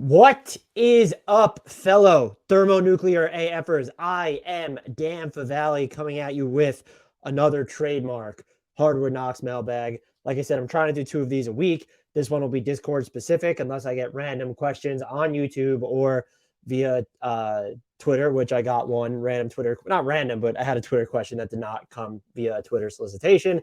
What is up, fellow thermonuclear AFers? I am Dan Favale coming at you with another trademark Hardwood Knocks mailbag. Like I said, I'm trying to do 2 of these a week. This one will be Discord specific unless I get random questions on YouTube or via Twitter, which I got one random Twitter, not random, but I had a Twitter question that did not come via Twitter solicitation.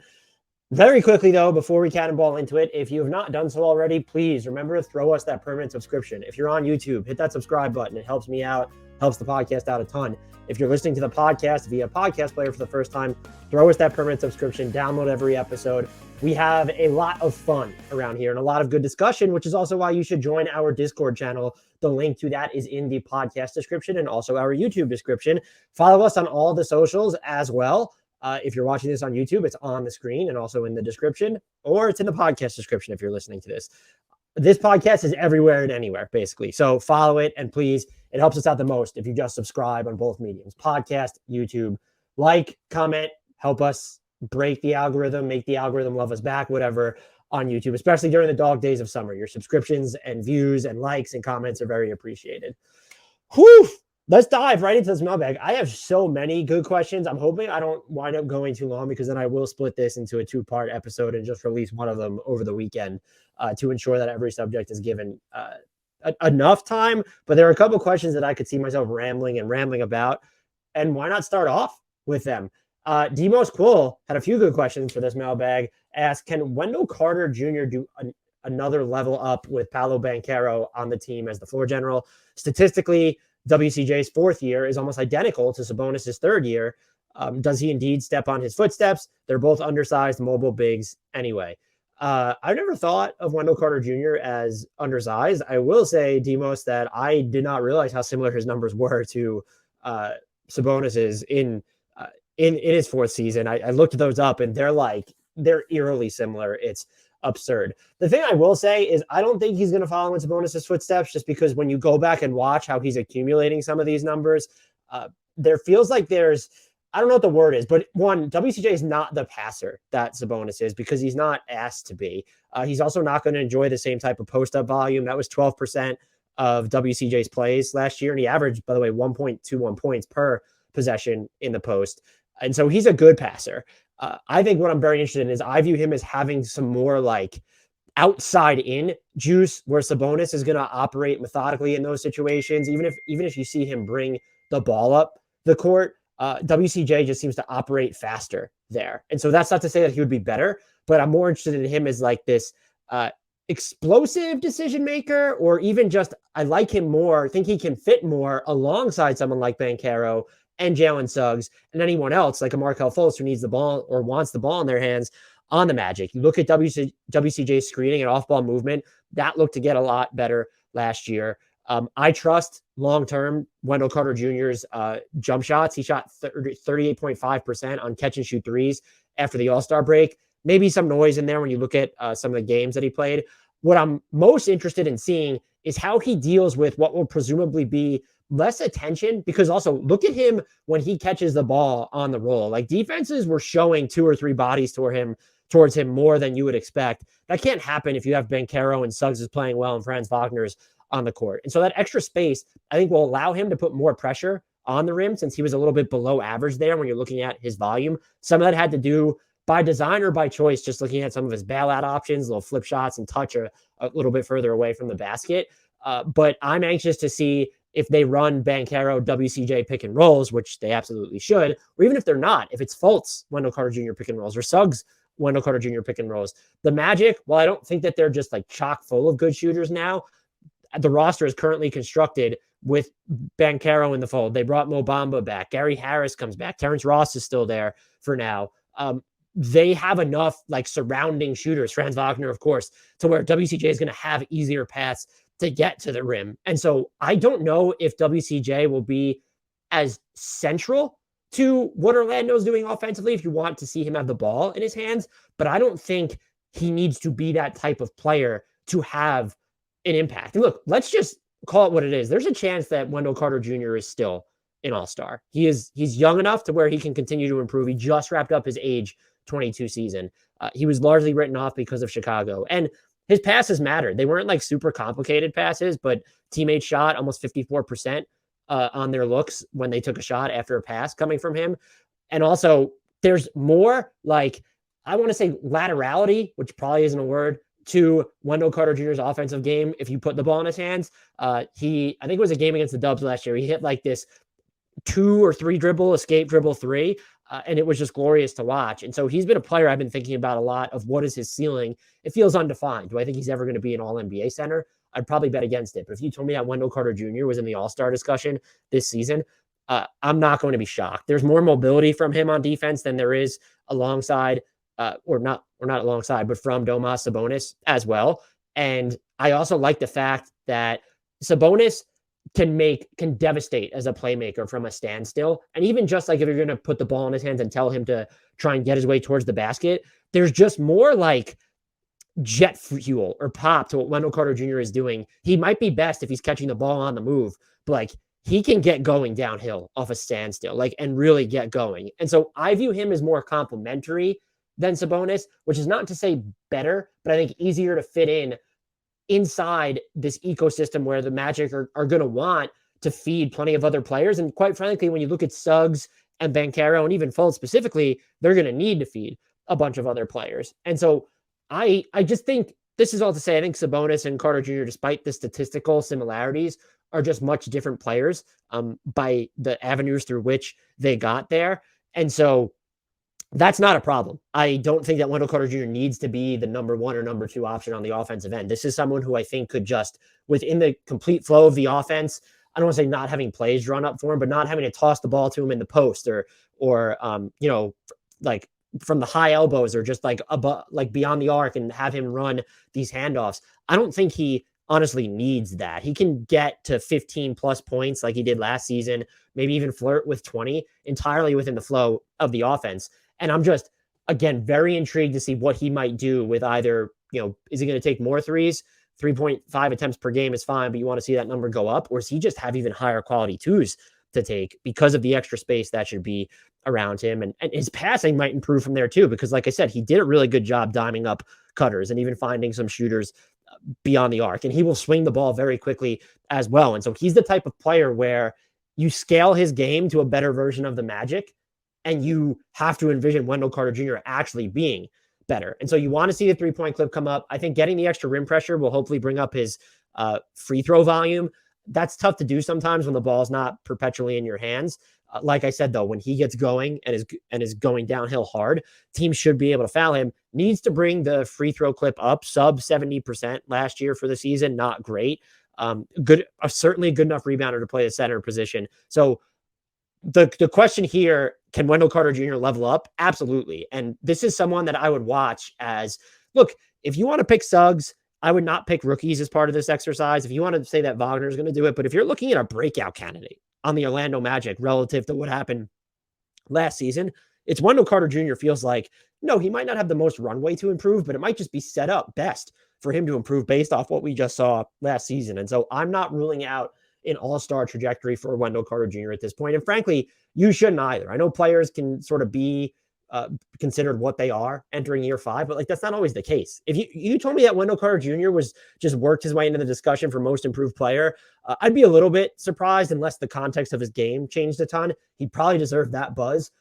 Very quickly, though, before we cannonball into it, if you have not done so already, please remember to throw us that permanent subscription. If you're on YouTube, hit that subscribe button. It helps me out, helps the podcast out a ton. If you're listening to the podcast via podcast player for the first time, throw us that permanent subscription, download every episode. We have a lot of fun around here and a lot of good discussion, which is also why you should join our Discord channel. The link to that is in the podcast description and also our YouTube description. Follow us on all the socials as well. If you're watching this on YouTube, it's on the screen and also in the description, or it's in the podcast description if you're listening to this. This podcast is everywhere and anywhere, basically. So follow it, and please, it helps us out the most if you just subscribe on both mediums, podcast, YouTube. Like, comment, help us break the algorithm, make the algorithm love us back, whatever, on YouTube, especially during the dog days of summer. Your subscriptions and views and likes and comments are very appreciated. Whew! Let's dive right into this mailbag. I have so many good questions. I'm hoping I don't wind up going too long because then I will split this into a 2-part episode and just release one of them over the weekend to ensure that every subject is given enough time. But there are a couple questions that I could see myself rambling about. And why not start off with them? Demos Quill had a few good questions for this mailbag. Asked, can Wendell Carter Jr. do another level up with Paolo Banchero on the team as the floor general? Statistically, WCJ's 4th year is almost identical to Sabonis' 3rd year. Does he indeed step on his footsteps? They're both undersized, mobile bigs anyway. I've never thought of Wendell Carter Jr. as undersized. I will say, Demos, that I did not realize how similar his numbers were to Sabonis's in his 4th season. I looked those up, and they're eerily similar. It's absurd. The thing I will say is I don't think he's going to follow in Sabonis' footsteps, just because when you go back and watch how he's accumulating some of these numbers, there feels like I don't know what the word is, but one, WCJ is not the passer that Sabonis is because he's not asked to be. He's also not going to enjoy the same type of post-up volume. That was 12% of WCJ's plays last year, and he averaged, by the way, 1.21 points per possession in the post. And so he's a good passer. I think what I'm very interested in is I view him as having some more like outside in juice where Sabonis is going to operate methodically in those situations. Even if you see him bring the ball up the court, WCJ just seems to operate faster there. And so that's not to say that he would be better, but I'm more interested in him as like this explosive decision maker, or even just I like him more, think he can fit more alongside someone like Banchero and Jalen Suggs and anyone else like a Markelle Fultz who needs the ball or wants the ball in their hands on the Magic. You look at WCJ's screening and off-ball movement, that looked to get a lot better last year. I trust long-term Wendell Carter Jr.'s jump shots. He shot 38.5% on catch-and-shoot threes after the All-Star break. Maybe some noise in there when you look at some of the games that he played. What I'm most interested in seeing is how he deals with what will presumably be less attention, because also look at him when he catches the ball on the roll. Like, defenses were showing 2 or 3 bodies towards him more than you would expect. That can't happen if you have Banchero and Suggs is playing well and Franz Wagner's on the court. And so that extra space, I think, will allow him to put more pressure on the rim, since he was a little bit below average there when you're looking at his volume. Some of that had to do by design or by choice, just looking at some of his bailout options, little flip shots and touch a little bit further away from the basket. But I'm anxious to see if they run Banchero, WCJ pick and rolls, which they absolutely should, or even if they're not, if it's Fultz, Wendell Carter Jr. pick and rolls, or Suggs, Wendell Carter Jr. pick and rolls. The Magic, while I don't think that they're just like chock full of good shooters now, the roster is currently constructed with Banchero in the fold. They brought Mo Bamba back. Gary Harris comes back. Terrence Ross is still there for now. They have enough like surrounding shooters, Franz Wagner, of course, to where WCJ is going to have easier paths to get to the rim. And so I don't know if WCJ will be as central to what Orlando's doing offensively if you want to see him have the ball in his hands, but I don't think he needs to be that type of player to have an impact. And look, let's just call it what it is. There's a chance that Wendell Carter Jr. is still an all-star. He's young enough to where he can continue to improve. He just wrapped up his age 22 season. He was largely written off because of Chicago. And his passes mattered. They weren't like super complicated passes, but teammates shot almost 54% on their looks when they took a shot after a pass coming from him. And also, there's more like, I want to say laterality, which probably isn't a word, to Wendell Carter Jr.'s offensive game if you put the ball in his hands. I think it was a game against the Dubs last year. He hit like this 2 or 3 dribble, escape dribble 3, and it was just glorious to watch. And so he's been a player I've been thinking about a lot of what is his ceiling. It feels undefined. Do I think he's ever going to be an all-NBA center? I'd probably bet against it. But if you told me that Wendell Carter Jr. was in the all-star discussion this season, I'm not going to be shocked. There's more mobility from him on defense than there is alongside, or not alongside, but from Domas Sabonis as well. And I also like the fact that Sabonis can devastate as a playmaker from a standstill. And even just like if you're going to put the ball in his hands and tell him to try and get his way towards the basket, there's just more like jet fuel or pop to what Wendell Carter Jr. is doing. He might be best if he's catching the ball on the move, but like he can get going downhill off a standstill, like, and really get going. And so I view him as more complementary than Sabonis, which is not to say better, but I think easier to fit in inside this ecosystem where the Magic are going to want to feed plenty of other players. And quite frankly, when you look at Suggs and Banchero and even Fultz specifically, they're going to need to feed a bunch of other players. And so I just think this is all to say, I think Sabonis and Carter Jr., despite the statistical similarities, are just much different players by the avenues through which they got there. And so that's not a problem. I don't think that Wendell Carter Jr. needs to be the number 1 or number 2 option on the offensive end. This is someone who I think could just, within the complete flow of the offense, I don't want to say not having plays drawn up for him, but not having to toss the ball to him in the post or like from the high elbows or just like above, like beyond the arc and have him run these handoffs. I don't think he honestly needs that. He can get to 15 plus points like he did last season, maybe even flirt with 20 entirely within the flow of the offense. And I'm just, again, very intrigued to see what he might do with either, is he going to take more threes? 3.5 attempts per game is fine, but you want to see that number go up? Or does he just have even higher quality twos to take because of the extra space that should be around him? And his passing might improve from there too, because like I said, he did a really good job diming up cutters and even finding some shooters beyond the arc. And he will swing the ball very quickly as well. And so he's the type of player where you scale his game to a better version of the Magic, and you have to envision Wendell Carter Jr. actually being better. And so you want to see the 3-point clip come up. I think getting the extra rim pressure will hopefully bring up his free throw volume. That's tough to do sometimes when the ball is not perpetually in your hands. Like I said, though, when he gets going and is going downhill hard, teams should be able to foul him. Needs to bring the free throw clip up, sub 70% last year for the season. Not great. Certainly a good enough rebounder to play the center position. So the question here, can Wendell Carter Jr. level up? Absolutely. And this is someone that I would watch as, look, if you want to pick Suggs, I would not pick rookies as part of this exercise. If you want to say that Wagner is going to do it, but if you're looking at a breakout candidate on the Orlando Magic relative to what happened last season, it's Wendell Carter Jr. feels like, no, he might not have the most runway to improve, but it might just be set up best for him to improve based off what we just saw last season. And so I'm not ruling out an all-star trajectory for Wendell Carter Jr. at this point. And frankly, you shouldn't either. I know players can sort of be considered what they are entering year 5, but like that's not always the case. If you told me that Wendell Carter Jr. was just worked his way into the discussion for most improved player, I'd be a little bit surprised unless the context of his game changed a ton. He probably deserved that buzz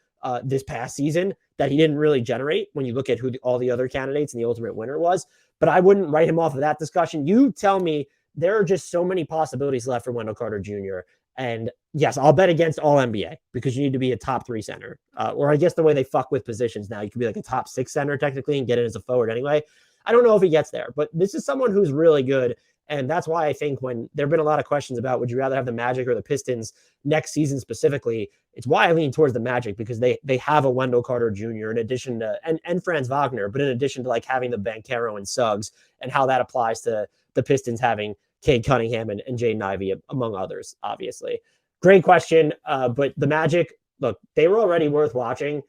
this past season that he didn't really generate when you look at who all the other candidates and the ultimate winner was. But I wouldn't write him off of that discussion. You tell me. There are just so many possibilities left for Wendell Carter Jr. And yes, I'll bet against all NBA because you need to be a top 3 center. Or I guess the way they fuck with positions now, you could be like a top 6 center technically and get it as a forward anyway. I don't know if he gets there, but this is someone who's really good. And that's why I think when there have been a lot of questions about would you rather have the Magic or the Pistons next season specifically, it's why I lean towards the Magic because they have a Wendell Carter Jr. in addition to, and Franz Wagner, but in addition to like having the Banchero and Suggs and how that applies to the Pistons having Cade Cunningham and Jaden Ivey, among others, obviously. Great question. But the Magic, look, they were already worth watching.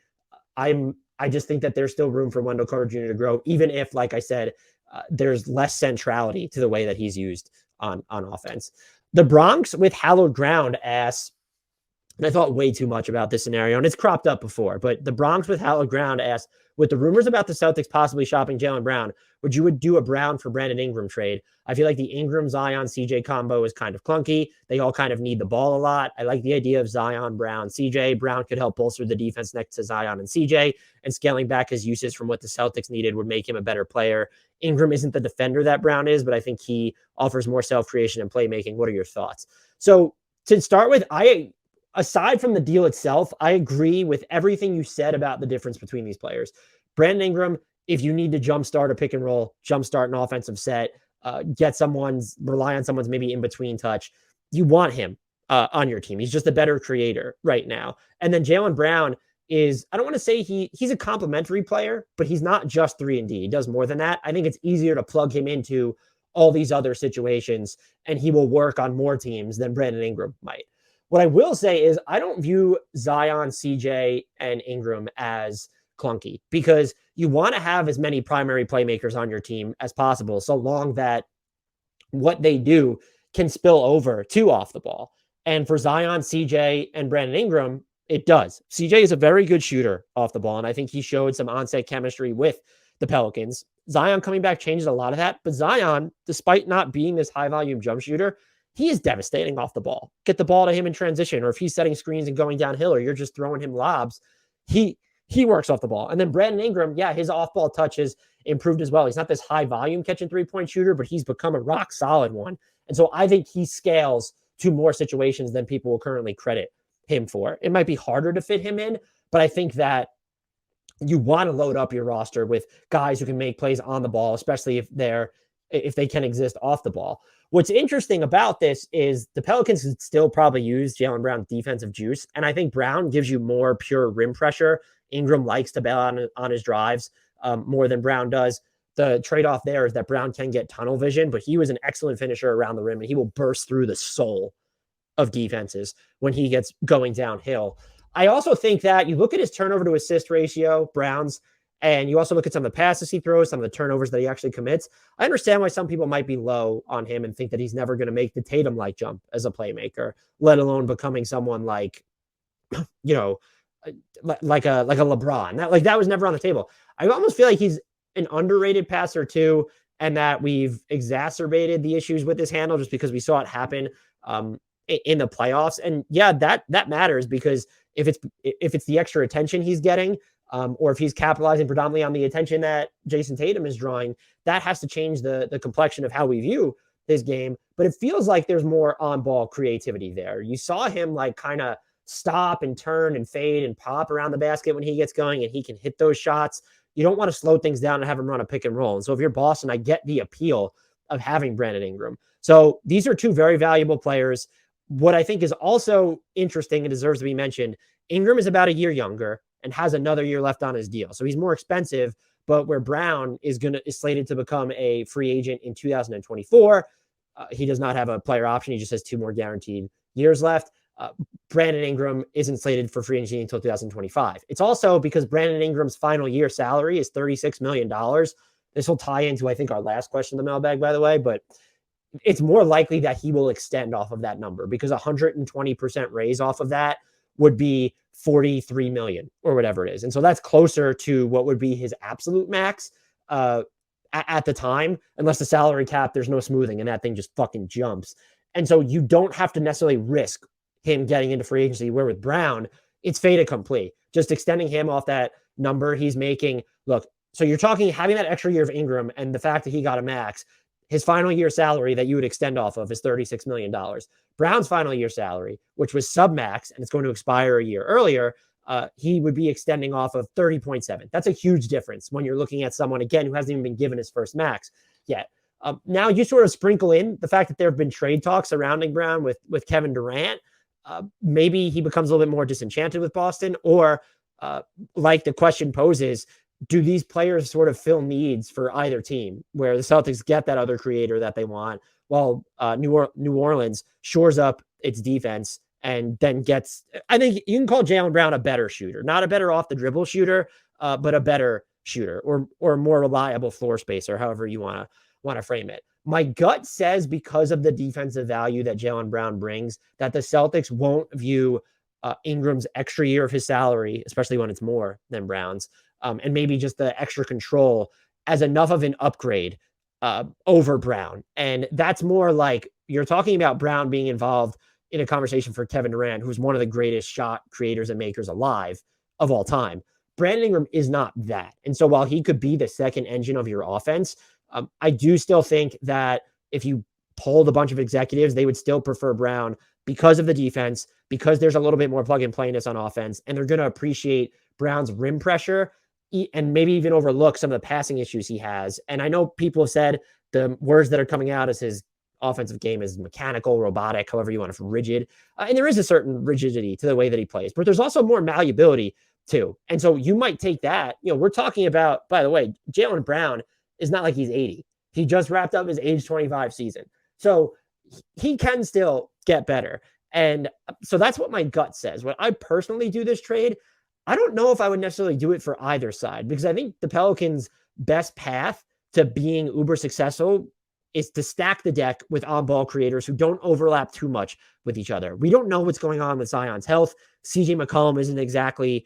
I just think that there's still room for Wendell Carter Jr. to grow, even if, like I said, there's less centrality to the way that he's used on offense. The Bronx with hallowed ground asks, and I thought way too much about this scenario, and it's cropped up before, but the Bronx with hallowed ground asks, with the rumors about the Celtics possibly shopping Jaylen Brown, would you do a Brown for Brandon Ingram trade? I feel like the Ingram, Zion, CJ combo is kind of clunky. They all kind of need the ball a lot. I like the idea of Zion, Brown, CJ. Brown could help bolster the defense next to Zion and CJ, and scaling back his uses from what the Celtics needed would make him a better player. Ingram isn't the defender that Brown is, but I think he offers more self-creation and playmaking. What are your thoughts? So to start with, aside from the deal itself, I agree with everything you said about the difference between these players. Brandon Ingram, if you need to jumpstart a pick and roll, jumpstart an offensive set, rely on someone's maybe in between touch, you want him on your team. He's just a better creator right now. And then Jaylen Brown is, I don't want to say he's a complementary player, but he's not just 3-and-D. He does more than that. I think it's easier to plug him into all these other situations, and he will work on more teams than Brandon Ingram might. What I will say is I don't view Zion, CJ, and Ingram as clunky, because you want to have as many primary playmakers on your team as possible, so long that what they do can spill over to off the ball. And for Zion, CJ, and Brandon Ingram, it does. CJ is a very good shooter off the ball, and I think he showed some on-set chemistry with the Pelicans. Zion coming back changes a lot of that, but Zion, despite not being this high-volume jump shooter, he is devastating off the ball. Get the ball to him in transition, or if he's setting screens and going downhill, or you're just throwing him lobs, he works off the ball. And then Brandon Ingram, yeah, his off-ball touch has improved as well. He's not this high-volume catch and three-point shooter, but he's become a rock-solid one. And so I think he scales to more situations than people will currently credit him for. It might be harder to fit him in, but I think that you want to load up your roster with guys who can make plays on the ball, especially if they can exist off the ball. What's interesting about this is the Pelicans could still probably use Jaylen Brown's defensive juice, and I think Brown gives you more pure rim pressure. Ingram likes to bail on his drives more than Brown does. The trade-off there is that Brown can get tunnel vision, but he was an excellent finisher around the rim, and he will burst through the soul of defenses when he gets going downhill. I also think that you look at his turnover to assist ratio, Brown's, and you also look at some of the passes he throws, some of the turnovers that he actually commits. I understand why some people might be low on him and think that he's never going to make the Tatum-like jump as a playmaker, let alone becoming someone like, like a LeBron. That was never on the table. I almost feel like he's an underrated passer too, and that we've exacerbated the issues with his handle just because we saw it happen in the playoffs. And yeah, that matters, because if it's the extra attention he's getting, or if he's capitalizing predominantly on the attention that Jason Tatum is drawing, that has to change the complexion of how we view his game. But it feels like there's more on-ball creativity there. You saw him like kind of stop and turn and fade and pop around the basket when he gets going, and he can hit those shots. You don't want to slow things down and have him run a pick and roll. And so if you're Boston, I get the appeal of having Brandon Ingram. So these are two very valuable players. What I think is also interesting and deserves to be mentioned, Ingram is about a year younger and has another year left on his deal. So he's more expensive, but where Brown is slated to become a free agent in 2024, he does not have a player option. He just has 2 more guaranteed years left. Brandon Ingram isn't slated for free agency until 2025. It's also because Brandon Ingram's final year salary is $36 million. This will tie into, I think, our last question in the mailbag, by the way, but it's more likely that he will extend off of that number, because 120% raise off of that would be 43 million or whatever it is. And so that's closer to what would be his absolute max at the time, unless the salary cap, there's no smoothing and that thing just fucking jumps. And so you don't have to necessarily risk him getting into free agency, where with Brown, it's fait accompli. Just extending him off that number he's making. Look, so you're talking having that extra year of Ingram and the fact that he got a max, his final year salary that you would extend off of is $36 million. Brown's final year salary, which was sub-max and it's going to expire a year earlier, he would be extending off of 30.7. That's a huge difference when you're looking at someone, again, who hasn't even been given his first max yet. Now you sort of sprinkle in the fact that there have been trade talks surrounding Brown with Kevin Durant. Maybe he becomes a little bit more disenchanted with Boston, or like the question poses, do these players sort of fill needs for either team, where the Celtics get that other creator that they want, while New Orleans shores up its defense and then gets, I think you can call Jaylen Brown a better shooter, not a better off the dribble shooter, but a better shooter or more reliable floor spacer, however you want to frame it. My gut says, because of the defensive value that Jaylen Brown brings, that the Celtics won't view Ingram's extra year of his salary, especially when it's more than Brown's, and maybe just the extra control as enough of an upgrade over Brown. And that's more like you're talking about Brown being involved in a conversation for Kevin Durant, who's one of the greatest shot creators and makers alive of all time. Brandon Ingram is not that. And so while he could be the second engine of your offense, I do still think that if you polled a bunch of executives, they would still prefer Brown because of the defense, because there's a little bit more plug and playness on offense, and they're going to appreciate Brown's rim pressure and maybe even overlook some of the passing issues he has. And I know people have said the words that are coming out as his offensive game is mechanical, robotic, however you want to, rigid. And there is a certain rigidity to the way that he plays, but there's also more malleability too. And so you might take that, we're talking about, by the way, Jaylen Brown is not like he's 80. He just wrapped up his age 25 season. So he can still get better. And so that's what my gut says. When I personally do this trade, I don't know if I would necessarily do it for either side, because I think the Pelicans' best path to being uber successful is to stack the deck with on-ball creators who don't overlap too much with each other. We don't know what's going on with Zion's health. CJ McCollum isn't exactly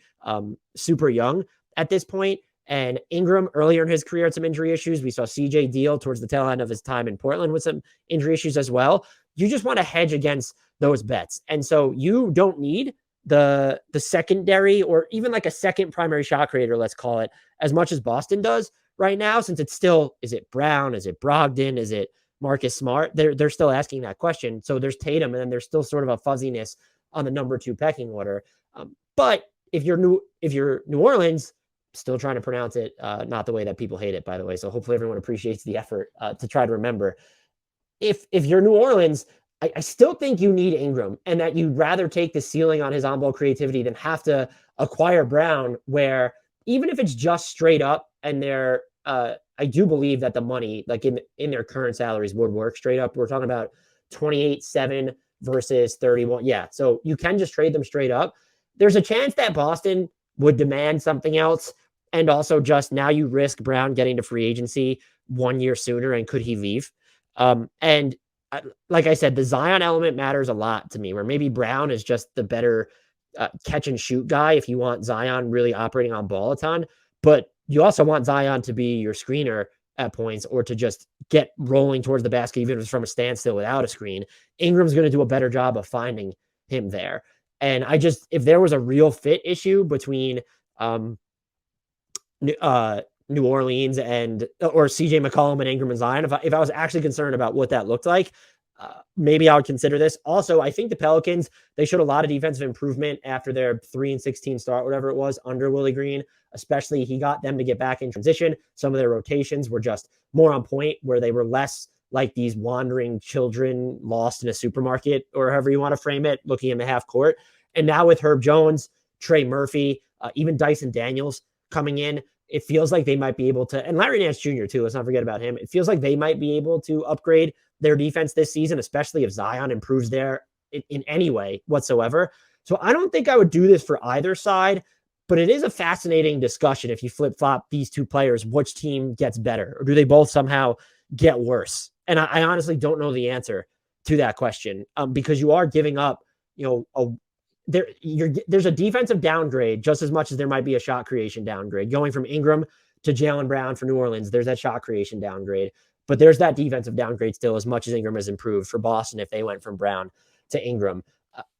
super young at this point. And Ingram, earlier in his career, had some injury issues. We saw CJ deal towards the tail end of his time in Portland with some injury issues as well. You just want to hedge against those bets. And so you don't need the secondary or even like a second primary shot creator, let's call it, as much as Boston does right now, since it's still, is it Brown? Is it Brogdon? Is it Marcus Smart? They're still asking that question. So there's Tatum, and then there's still sort of a fuzziness on the number 2 pecking order. But if you're New Orleans, still trying to pronounce it, not the way that people hate it, by the way. So hopefully everyone appreciates the effort to try to remember. If you're New Orleans, I still think you need Ingram, and that you'd rather take the ceiling on his on-ball creativity than have to acquire Brown, where even if it's just straight up, and they're, I do believe that the money, like in their current salaries, would work straight up. We're talking about 28-7 versus 31. Yeah, so you can just trade them straight up. There's a chance that Boston would demand something else, and also just now you risk Brown getting to free agency 1 year sooner, and could he leave? And like I said, the Zion element matters a lot to me, where maybe Brown is just the better catch and shoot guy if you want Zion really operating on ball a ton. But you also want Zion to be your screener at points, or to just get rolling towards the basket, even if it's from a standstill without a screen. Ingram's going to do a better job of finding him there. And if there was a real fit issue between New Orleans or CJ McCollum and Ingram and Zion, if I was actually concerned about what that looked like, maybe I would consider this. Also, I think the Pelicans, they showed a lot of defensive improvement after their 3-16 start, whatever it was, under Willie Green. Especially, he got them to get back in transition. Some of their rotations were just more on point, where they were less like these wandering children lost in a supermarket, or however you want to frame it, looking in the half court. And now with Herb Jones, Trey Murphy, even Dyson Daniels coming in, it feels like they might be able to, and Larry Nance Jr. too, let's not forget about him. It feels like they might be able to upgrade their defense this season, especially if Zion improves there in any way whatsoever. So I don't think I would do this for either side, but it is a fascinating discussion. If you flip-flop these two players, which team gets better, or do they both somehow get worse? And I honestly don't know the answer to that question, because you are giving up, there's a defensive downgrade just as much as there might be a shot creation downgrade. Going from Ingram to Jaylen Brown for New Orleans, there's that shot creation downgrade, but there's that defensive downgrade still, as much as Ingram has improved for Boston if they went from Brown to Ingram.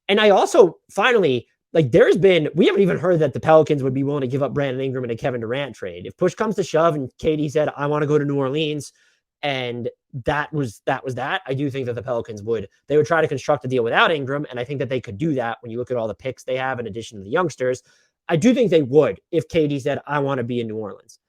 And I also, finally, we haven't even heard that the Pelicans would be willing to give up Brandon Ingram in a Kevin Durant trade. If push comes to shove and KD said, I want to go to New Orleans, and that was that, I do think that the Pelicans would try to construct a deal without Ingram. And I think that they could do that when you look at all the picks they have in addition to the youngsters. I do think they would if KD said, I want to be in New Orleans.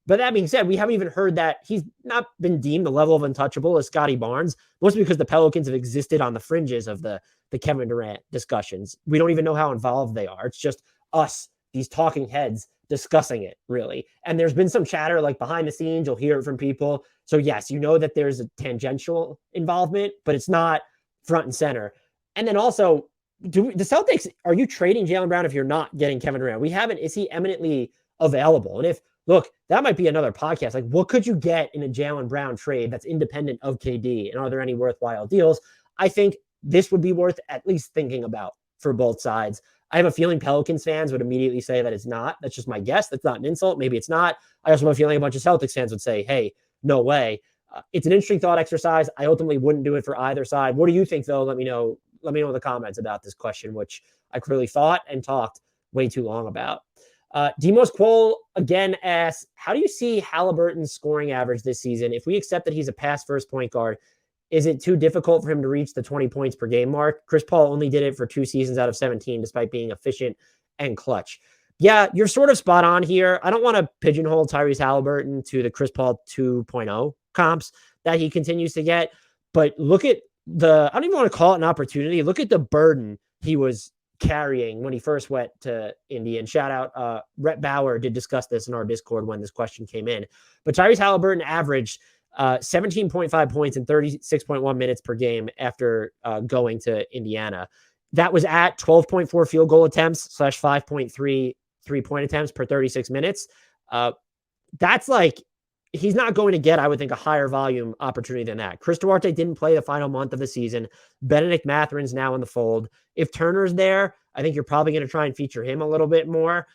But that being said, we haven't even heard that he's not been deemed the level of untouchable as Scotty Barnes, mostly because the Pelicans have existed on the fringes of the Kevin Durant discussions. We don't even know how involved they are. It's just us, these talking heads, discussing it, really. And there's been some chatter like behind the scenes. You'll hear it from people. So yes, you know that there's a tangential involvement, but it's not front and center. And then also, the Celtics, are you trading Jaylen Brown if you're not getting Kevin Durant? Is he eminently available? And look, that might be another podcast. Like, what could you get in a Jaylen Brown trade that's independent of KD? And are there any worthwhile deals? I think this would be worth at least thinking about for both sides. I have a feeling Pelicans fans would immediately say that it's not. That's just my guess. That's not an insult. Maybe it's not. I also have a feeling a bunch of Celtics fans would say, hey, no way. It's an interesting thought exercise. I ultimately wouldn't do it for either side. What do you think, though? Let me know. Let me know in the comments about this question, which I clearly thought and talked way too long about. Demos Quoll again asks, how do you see Haliburton's scoring average this season? If we accept that he's a pass-first point guard, is it too difficult for him to reach the 20 points per game mark? Chris Paul only did it for 2 seasons out of 17, despite being efficient and clutch. Yeah, you're sort of spot on here. I don't want to pigeonhole Tyrese Haliburton to the Chris Paul 2.0 comps that he continues to get, but look at I don't even want to call it an opportunity. Look at the burden he was carrying when he first went to Indy. And shout out, Rhett Bauer did discuss this in our Discord when this question came in. But Tyrese Haliburton averaged 17.5 points in 36.1 minutes per game after going to Indiana. That was at 12.4 field goal attempts / 5.3 3-point attempts per 36 minutes. That's like, he's not going to get, I would think, a higher volume opportunity than that. Chris Duarte didn't play the final month of the season. Benedict Matherin's now in the fold. If Turner's there, I think you're probably going to try and feature him a little bit more,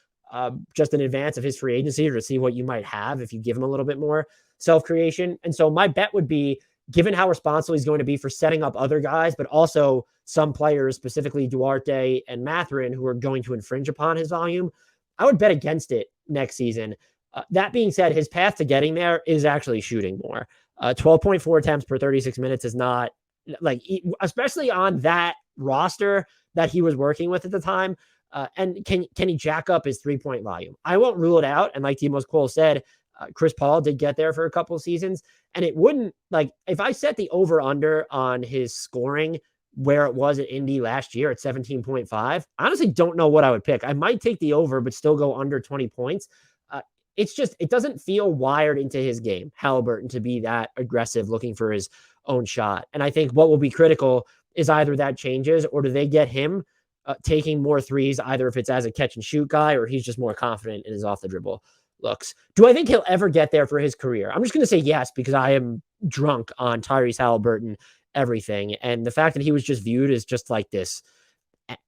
just in advance of his free agency, or to see what you might have if you give him a little bit more self-creation. And so my bet would be, given how responsible he's going to be for setting up other guys, but also some players, specifically Duarte and Mathurin, who are going to infringe upon his volume, I would bet against it next season. That being said, his path to getting there is actually shooting more. 12.4 attempts per 36 minutes is not, like, especially on that roster that he was working with at the time. And can he jack up his 3-point volume? I won't rule it out. And like Demos Quoll said, Chris Paul did get there for a couple of seasons, and it wouldn't, like, if I set the over under on his scoring where it was at Indy last year at 17.5, I honestly don't know what I would pick. I might take the over, but still go under 20 points. It's just, it doesn't feel wired into his game, Haliburton, to be that aggressive, looking for his own shot. And I think what will be critical is either that changes, or do they get him taking more threes, either if it's as a catch and shoot guy, or he's just more confident in his off the dribble looks. Do I think he'll ever get there for his career? I'm just going to say yes, because I am drunk on Tyrese Haliburton, everything. And the fact that he was just viewed as just like this,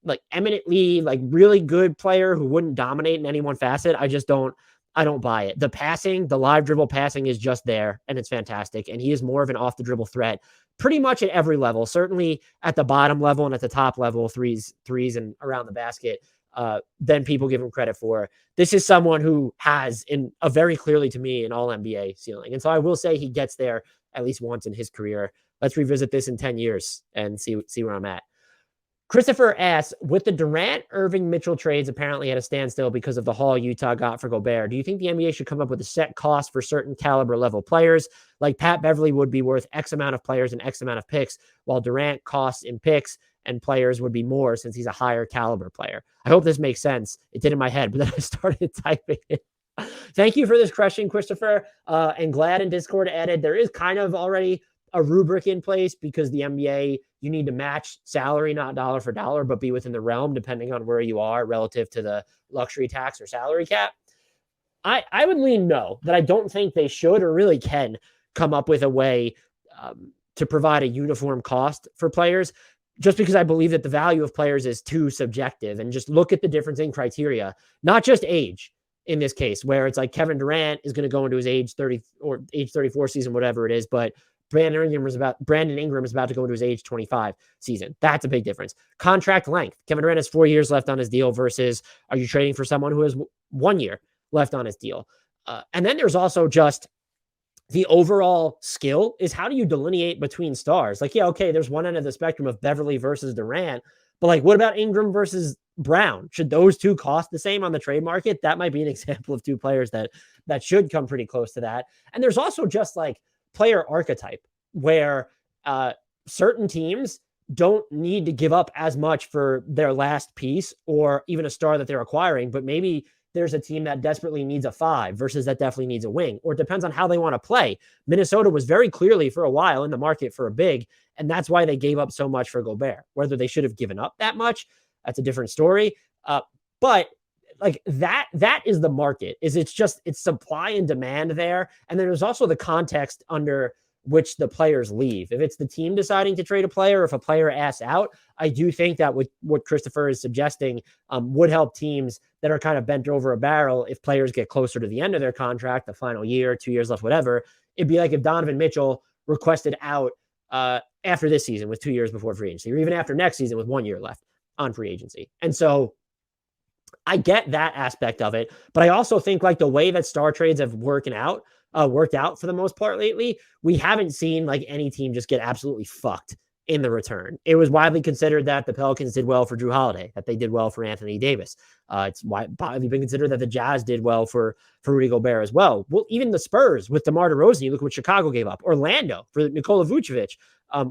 like, eminently, like, really good player who wouldn't dominate in any one facet, I don't buy it. The passing, the live dribble passing is just there, and it's fantastic. And he is more of an off the dribble threat pretty much at every level, certainly at the bottom level and at the top level, threes and around the basket, than people give him credit for. This is someone who has, in a very clearly to me, an all NBA ceiling. And so I will say he gets there at least once in his career. Let's revisit this in 10 years and see where I'm at. Christopher asks, with the Durant, Irving, Mitchell trades apparently at a standstill because of the haul Utah got for Gobert, do you think the NBA should come up with a set cost for certain caliber level players? Like Pat Beverly would be worth X amount of players and X amount of picks, while Durant costs in picks and players would be more since he's a higher caliber player. I hope this makes sense. It did in my head, but then I started typing it. Thank you for this question, Christopher. And Glad in Discord added, there is kind of already a rubric in place, because the NBA, you need to match salary, not dollar for dollar, but be within the realm depending on where you are relative to the luxury tax or salary cap. I would lean no, that I don't think they should or really can come up with a way to provide a uniform cost for players, just because I believe that the value of players is too subjective. And just look at the difference in criteria, not just age in this case, where it's like Kevin Durant is going to go into his age 30 or age 34 season, whatever it is, but Brandon Ingram is about to go into his age 25 season. That's a big difference. Contract length. Kevin Durant has 4 years left on his deal versus, are you trading for someone who has 1 year left on his deal? And then there's also just the overall skill is, how do you delineate between stars? Like, yeah, okay, there's one end of the spectrum of Beverly versus Durant, but like, what about Ingram versus Brown? Should those two cost the same on the trade market? That might be an example of two players that should come pretty close to that. And there's also just like player archetype, where certain teams don't need to give up as much for their last piece or even a star that they're acquiring, but maybe there's a team that desperately needs a 5 versus that definitely needs a wing, or it depends on how they want to play. Minnesota was very clearly for a while in the market for a big, and that's why they gave up so much for Gobert. Whether they should have given up that much, that's a different story. But like that is the market. It's supply and demand there. And then there's also the context under which the players leave. If it's the team deciding to trade a player, or if a player asks out, I do think that what Christopher is suggesting would help teams that are kind of bent over a barrel if players get closer to the end of their contract, the final year, 2 years left, whatever. It'd be like if Donovan Mitchell requested out after this season with 2 years before free agency, or even after next season with 1 year left on free agency. And so I get that aspect of it, but I also think like the way that star trades have worked out for the most part lately, we haven't seen like any team just get absolutely fucked in the return. It was widely considered that the Pelicans did well for Jrue Holiday, that they did well for Anthony Davis. It's widely been considered that the Jazz did well for Rudy Gobert as well. Well, even the Spurs with DeMar DeRozan, you look what Chicago gave up. Orlando for Nikola Vucevic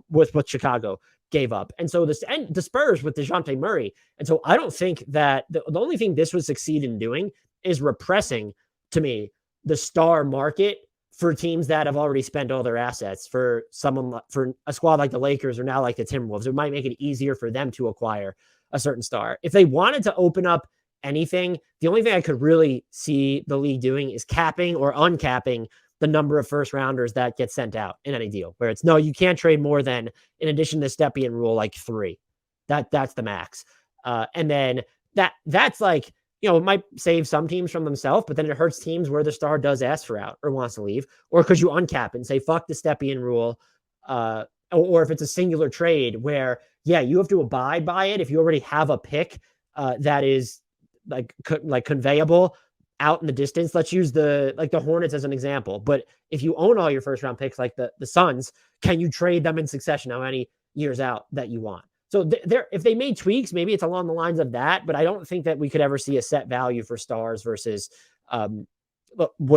with what Chicago gave up. And so the Spurs with DeJounte Murray. And so I don't think that the only thing this would succeed in doing is repressing, to me, the star market for teams that have already spent all their assets. For a squad like the Lakers or now like the Timberwolves, it might make it easier for them to acquire a certain star. If they wanted to open up anything, the only thing I could really see the league doing is capping or uncapping the number of first rounders that get sent out in any deal, where it's no, you can't trade more than, in addition to the Stepien rule, like 3. That's the max. And then that's like, it might save some teams from themselves, but then it hurts teams where the star does ask for out or wants to leave, or could you uncap and say, fuck the Stepien rule. Or if it's a singular trade where, yeah, you have to abide by it. If you already have a pick that is like conveyable out in the distance, let's use the Hornets as an example. But if you own all your first round picks, like the Suns, can you trade them in succession how many years out that you want? So if they made tweaks, maybe it's along the lines of that, but I don't think that we could ever see a set value for stars versus any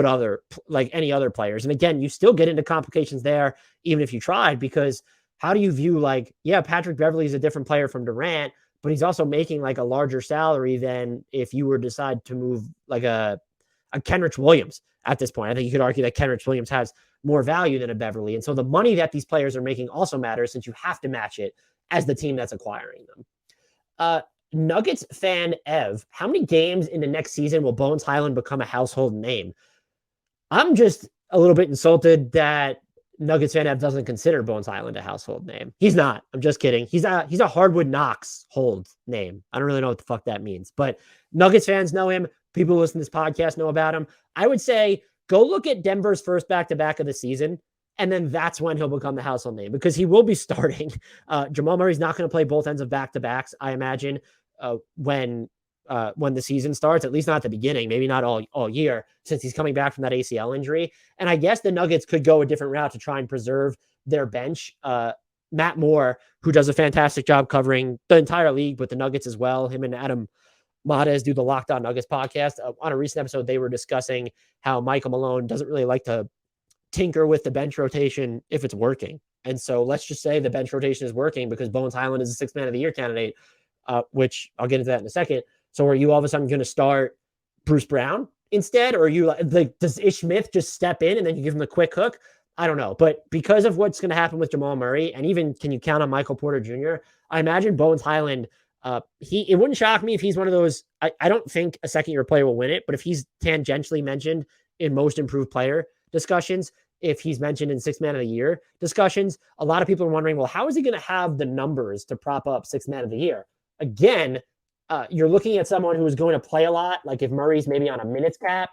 other players. And again, you still get into complications there, even if you tried, because how do you view Patrick Beverley is a different player from Durant, but he's also making like a larger salary than if you were to decide to move like a Kenrich Williams at this point. I think you could argue that Kenrich Williams has more value than a Beverley. And so the money that these players are making also matters, since you have to match it as the team that's acquiring them. Nuggets fan Ev, how many games in the next season will Bones Hyland become a household name? I'm just a little bit insulted that Nuggets fan Ev doesn't consider Bones Hyland a household name. He's not. I'm just kidding. He's a Hardwood Knocks hold name. I don't really know what the fuck that means, but Nuggets fans know him. People who listen to this podcast know about him. I would say go look at Denver's first back-to-back of the season, and then that's when he'll become the household name, because he will be starting. Jamal Murray's not going to play both ends of back-to-backs, I imagine, when the season starts, at least not at the beginning, maybe not all year, since he's coming back from that ACL injury. And I guess the Nuggets could go a different route to try and preserve their bench. Matt Moore, who does a fantastic job covering the entire league, but the Nuggets as well, him and Adam Mares do the Locked On Nuggets podcast. On a recent episode, they were discussing how Michael Malone doesn't really like to tinker with the bench rotation if it's working. And so let's just say the bench rotation is working because Bones Hyland is a 6th man of the year candidate, which I'll get into that in a second. So are you all of a sudden going to start Bruce Brown instead? Or are you does Ish Smith just step in and then you give him a quick hook? I don't know. But because of what's going to happen with Jamal Murray, and even can you count on Michael Porter Jr., I imagine Bones Hyland, it wouldn't shock me if he's one of those. I don't think a second-year player will win it, but if he's tangentially mentioned in most improved player discussions, if he's mentioned in 6th man of the year discussions, a lot of people are wondering, well, how is he going to have the numbers to prop up 6th man of the year? Again, you're looking at someone who is going to play a lot, like if Murray's maybe on a minutes cap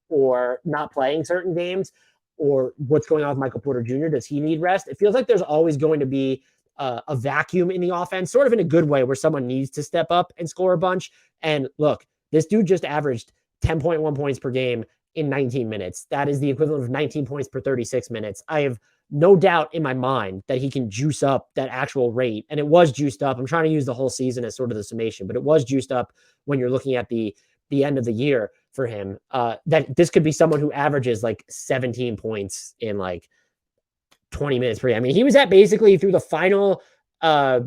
or not playing certain games, or what's going on with Michael Porter Jr. Does he need rest? It feels like there's always going to be a vacuum in the offense, sort of in a good way, where someone needs to step up and score a bunch. And look, this dude just averaged 10.1 points per game in 19 minutes. That is the equivalent of 19 points per 36 minutes. I have no doubt in my mind that he can juice up that actual rate. And it was juiced up. I'm trying to use the whole season as sort of the summation, but it was juiced up when you're looking at the end of the year for him. That this could be someone who averages like 17 points in like 20 minutes per game. I mean, he was at basically through the final, I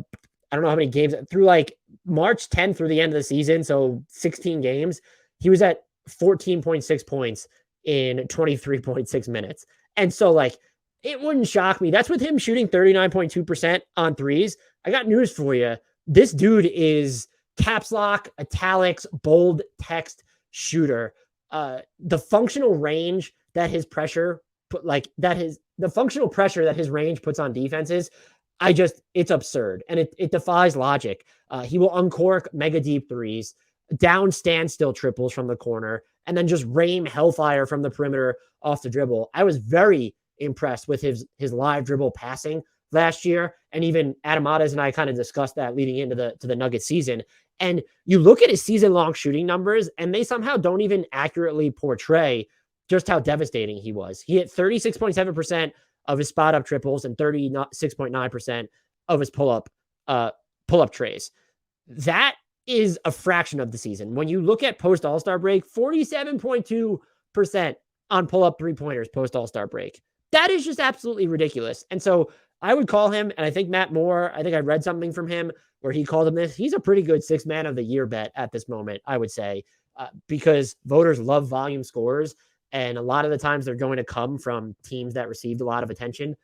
don't know how many games, through like March 10th through the end of the season. So 16 games, he was at 14.6 points in 23.6 minutes. And so like, it wouldn't shock me. That's with him shooting 39.2% on threes. I got news for you. This dude is caps lock, italics, bold text shooter. The functional range that his pressure the functional pressure that his range puts on defenses, it's absurd. And it defies logic. He will uncork mega deep threes, down standstill triples from the corner, and then just rain hellfire from the perimeter off the dribble. I was very impressed with his live dribble passing last year. And even Adam Ades and I kind of discussed that leading into the Nuggets season. And you look at his season-long shooting numbers, and they somehow don't even accurately portray just how devastating he was. He hit 36.7% of his spot-up triples and 36.9% of his pull-up trays. That is a fraction of the season. When you look at post-All-Star break, 47.2% on pull-up three-pointers post-All-Star break. That is just absolutely ridiculous. And so I would call him, and I think Matt Moore, I think I read something from him where he called him this. He's a pretty good sixth man of the year bet at this moment, I would say, because voters love volume scorers. And a lot of the times they're going to come from teams that received a lot of attention.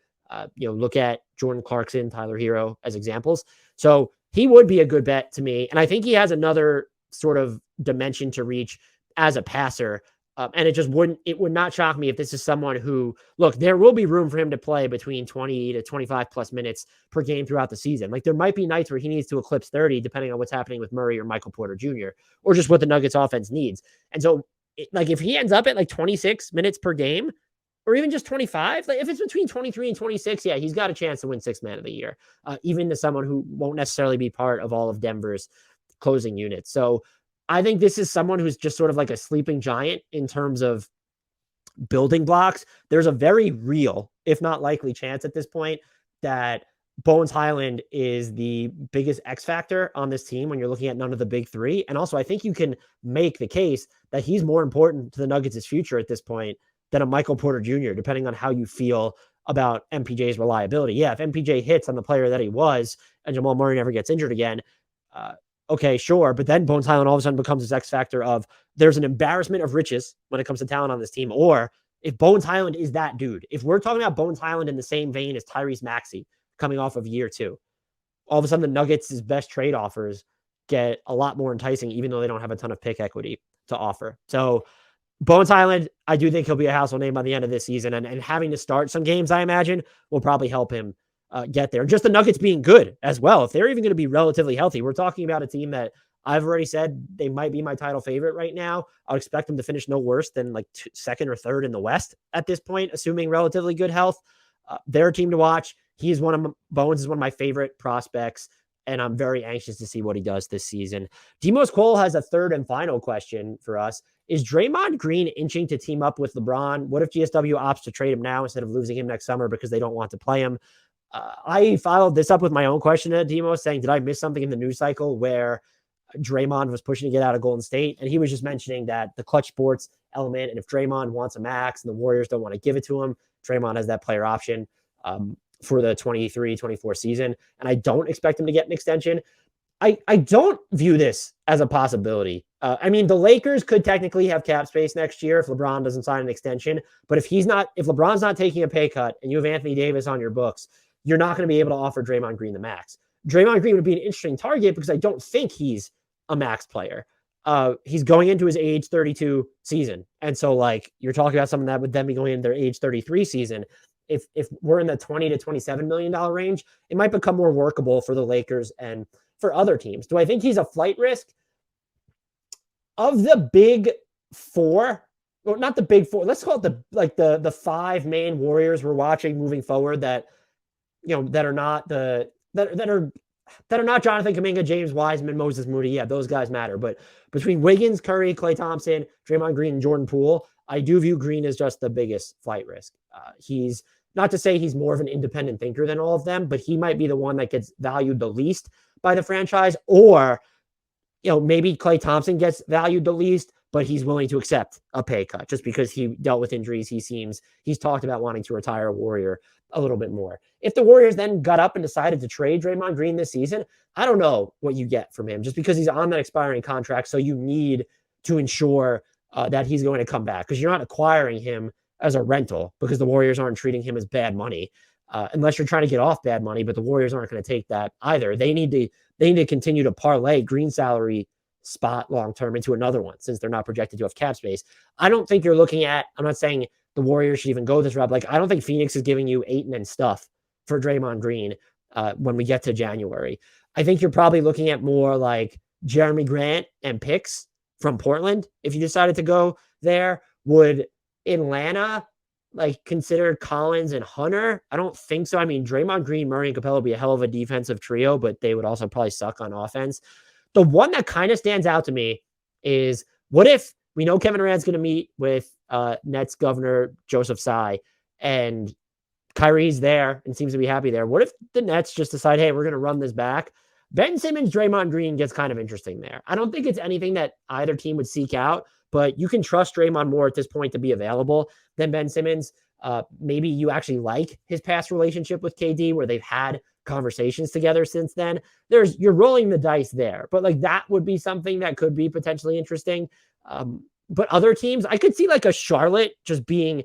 Look at Jordan Clarkson, Tyler Hero as examples. So he would be a good bet to me. And I think he has another sort of dimension to reach as a passer. And it would not shock me if this is someone who, look, there will be room for him to play between 20 to 25 plus minutes per game throughout the season. Like there might be nights where he needs to eclipse 30, depending on what's happening with Murray or Michael Porter Jr., or just what the Nuggets offense needs. And so if he ends up at like 26 minutes per game, or even just 25, like if it's between 23 and 26, yeah, he's got a chance to win sixth man of the year, even to someone who won't necessarily be part of all of Denver's closing units. So I think this is someone who's just sort of like a sleeping giant in terms of building blocks. There's a very real, if not likely, chance at this point that Bones Hyland is the biggest X factor on this team when you're looking at none of the big three. And also, I think you can make the case that he's more important to the Nuggets' future at this point than a Michael Porter Jr., depending on how you feel about MPJ's reliability. Yeah, if MPJ hits on the player that he was and Jamal Murray never gets injured again, okay, sure. But then Bones Hyland all of a sudden becomes this X factor of there's an embarrassment of riches when it comes to talent on this team. Or if Bones Hyland is that dude, if we're talking about Bones Hyland in the same vein as Tyrese Maxey coming off of year 2, all of a sudden the Nuggets' best trade offers get a lot more enticing, even though they don't have a ton of pick equity to offer. So Bones Hyland, I do think he'll be a household name by the end of this season, and having to start some games, I imagine, will probably help him get there. Just the Nuggets being good as well. If they're even going to be relatively healthy, we're talking about a team that I've already said they might be my title favorite right now. I would expect them to finish no worse than like second or third in the West at this point, assuming relatively good health. They're a team to watch. Bones is one of my favorite prospects, and I'm very anxious to see what he does this season. Demos Cole has a third and final question for us. Is Draymond Green inching to team up with LeBron? What if GSW opts to trade him now instead of losing him next summer because they don't want to play him? I followed this up with my own question at Demo, saying, did I miss something in the news cycle where Draymond was pushing to get out of Golden State? And he was just mentioning that the clutch sports element, and if Draymond wants a max and the Warriors don't want to give it to him, Draymond has that player option for the 23-24 season. And I don't expect him to get an extension. I don't view this as a possibility. I mean, the Lakers could technically have cap space next year if LeBron doesn't sign an extension. But if LeBron's not taking a pay cut and you have Anthony Davis on your books, you're not going to be able to offer Draymond Green the max. Draymond Green would be an interesting target because I don't think he's a max player. He's going into his age 32 season. And so like you're talking about someone that would then be going into their age 33 season. If we're in the $20 to $27 million range, it might become more workable for the Lakers and for other teams. Do I think he's a flight risk? Of the big four, or not the big four, let's call it the five main Warriors we're watching moving forward that are not that are not Jonathan Kuminga, James Wiseman, Moses Moody. Yeah, those guys matter. But between Wiggins, Curry, Klay Thompson, Draymond Green, and Jordan Poole, I do view Green as just the biggest flight risk. He's not to say he's more of an independent thinker than all of them, but he might be the one that gets valued the least by the franchise. Or, maybe Klay Thompson gets valued the least, but he's willing to accept a pay cut just because he dealt with injuries. He's talked about wanting to retire a Warrior a little bit more. If the Warriors then got up and decided to trade Draymond Green this season, I don't know what you get from him just because he's on that expiring contract. So you need to ensure that he's going to come back because you're not acquiring him as a rental because the Warriors aren't treating him as bad money unless you're trying to get off bad money, but the Warriors aren't going to take that either. They need to continue to parlay Green salary spot long-term into another one since they're not projected to have cap space. I don't think you're looking at, I'm not saying the Warriors should even go this route. Like, I don't think Phoenix is giving you Ayton and stuff for Draymond Green when we get to January. I think you're probably looking at more like Jeremy Grant and picks from Portland if you decided to go there. Would Atlanta like consider Collins and Hunter? I don't think so. I mean, Draymond Green, Murray, and Capella would be a hell of a defensive trio, but they would also probably suck on offense. The one that kind of stands out to me is, what if we know Kevin Durant's going to meet with Nets governor Joseph Tsai, and Kyrie's there and seems to be happy there. What if the Nets just decide, hey, we're going to run this back? Ben Simmons, Draymond Green gets kind of interesting there. I don't think it's anything that either team would seek out, but you can trust Draymond more at this point to be available than Ben Simmons. Maybe you actually like his past relationship with KD where they've had conversations together since then. You're rolling the dice there, but like that would be something that could be potentially interesting. But other teams, I could see like a Charlotte just being